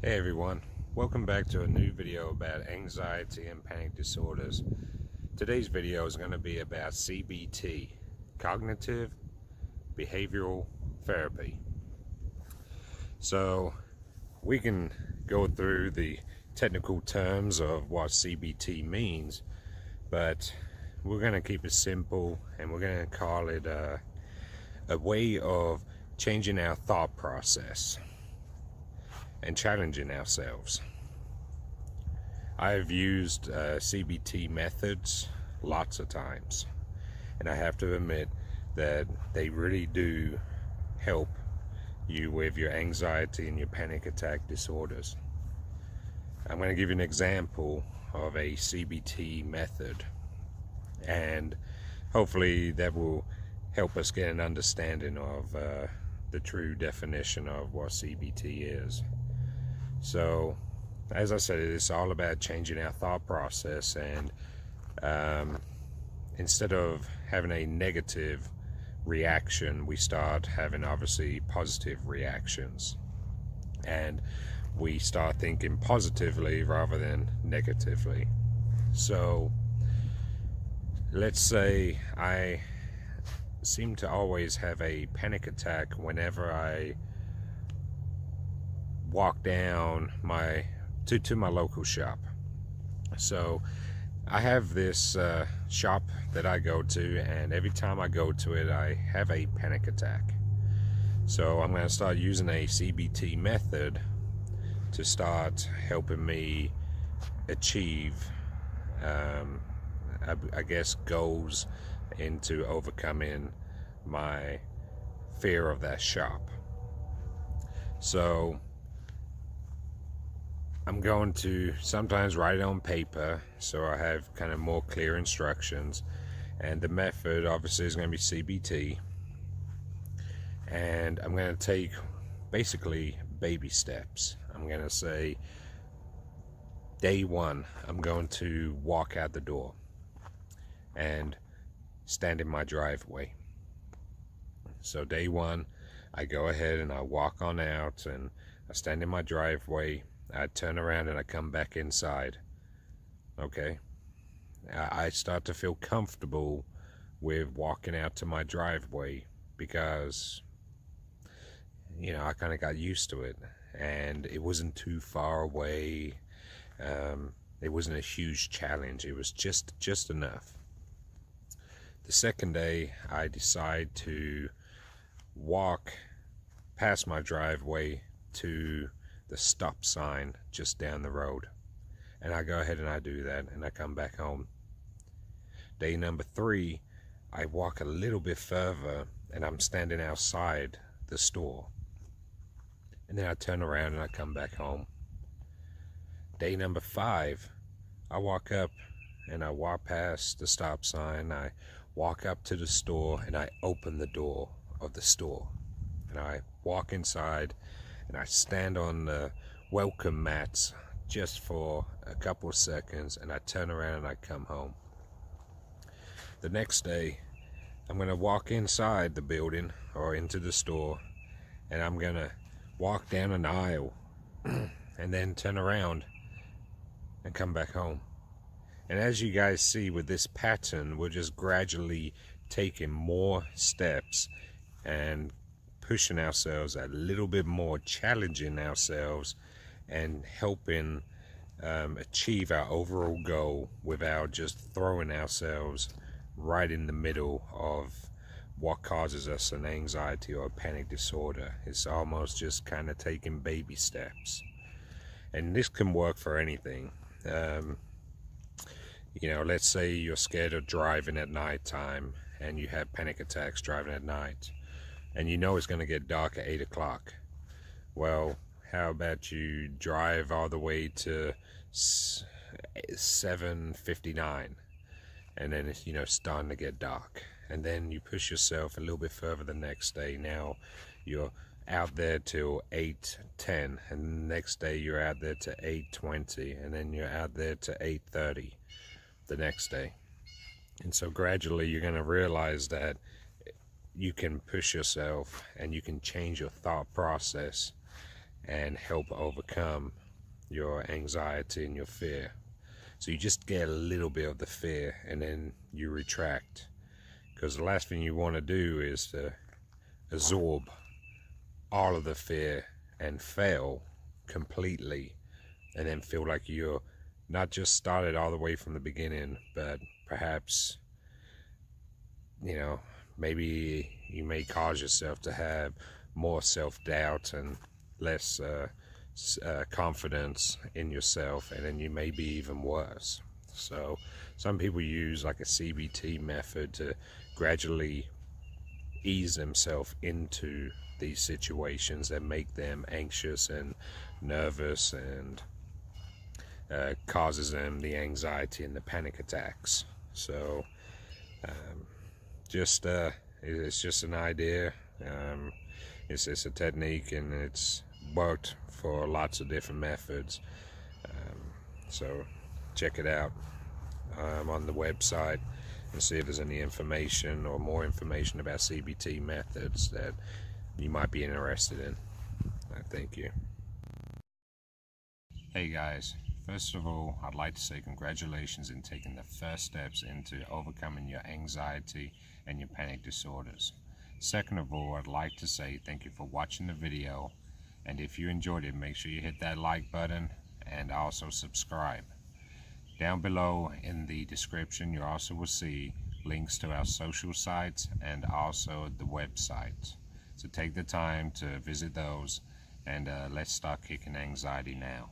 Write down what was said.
Hey everyone, welcome back to a new video about anxiety and panic disorders. Today's video is going to be about CBT, cognitive behavioral therapy. So we can go through the technical terms of what CBT means, but we're going to keep it simple and we're going to call it a way of changing our thought process and challenging ourselves. I've used CBT methods lots of times, and I have to admit that they really do help you with your anxiety and your panic attack disorders. I'm going to give you an example of a CBT method, and hopefully that will help us get an understanding of the true definition of what CBT is. So, as I said, it's all about changing our thought process, and instead of having a negative reaction, we start having obviously positive reactions, and we start thinking positively rather than negatively. So, let's say I seem to always have a panic attack whenever I walk down to my local shop. So I have this shop that I go to, and every time I go to it I have a panic attack. So I'm going to start using a CBT method to start helping me achieve I guess goals into overcoming my fear of that shop. So I'm going to sometimes write it on paper so I have kind of more clear instructions, and the method obviously is going to be CBT, and I'm going to take basically baby steps. I'm going to say, day one, I'm going to walk out the door and stand in my driveway. So day one, I go ahead and I walk on out and I stand in my driveway. I turn around and I come back inside. Okay, I start to feel comfortable with walking out to my driveway because, you know, I kind of got used to it, and it wasn't too far away. It wasn't a huge challenge. It was just enough. The second day, I decide to walk past my driveway to the stop sign just down the road, and I go ahead and I do that, and I come back home. Day number three, I walk a little bit further and I'm standing outside the store, and then I turn around and I come back home. Day number five, I walk up and I walk past the stop sign, I walk up to the store and I open the door of the store, and I walk inside and I stand on the welcome mats just for a couple of seconds, and I turn around and I come home. The next day, I'm going to walk inside the building or into the store, and I'm going to walk down an aisle and then turn around and come back home. And as you guys see with this pattern, we're just gradually taking more steps and pushing ourselves a little bit more, challenging ourselves, and helping achieve our overall goal without just throwing ourselves right in the middle of what causes us an anxiety or a panic disorder. It's almost just kind of taking baby steps, and this can work for anything. You know, let's say you're scared of driving at nighttime and you have panic attacks driving at night, and you know it's going to get dark at 8 o'clock. Well, how about you drive all the way to 7:59, and then it's, you know, starting to get dark, and then you push yourself a little bit further the next day. Now you're out there till 8:10, and the next day you're out there to 8:20, and then you're out there to 8:30 the next day. And so gradually you're going to realize that you can push yourself and you can change your thought process and help overcome your anxiety and your fear. So you just get a little bit of the fear and then you retract, because the last thing you want to do is to absorb all of the fear and fail completely, and then feel like you're not just started all the way from the beginning, but perhaps, you know, maybe you may cause yourself to have more self-doubt and less confidence in yourself, and then you may be even worse. So some people use like a CBT method to gradually ease themselves into these situations that make them anxious and nervous, and causes them the anxiety and the panic attacks. So it's just an idea. It's a technique, and it's worked for lots of different methods. So check it out on the website and see if there's any information or more information about CBT methods that you might be interested in. Thank you. Hey guys, first of all, I'd like to say congratulations in taking the first steps into overcoming your anxiety and your panic disorders. Second of all, I'd like to say thank you for watching the video, and if you enjoyed it, make sure you hit that like button and also subscribe. Down below in the description, you also will see links to our social sites and also the website. So take the time to visit those, and let's start kicking anxiety now.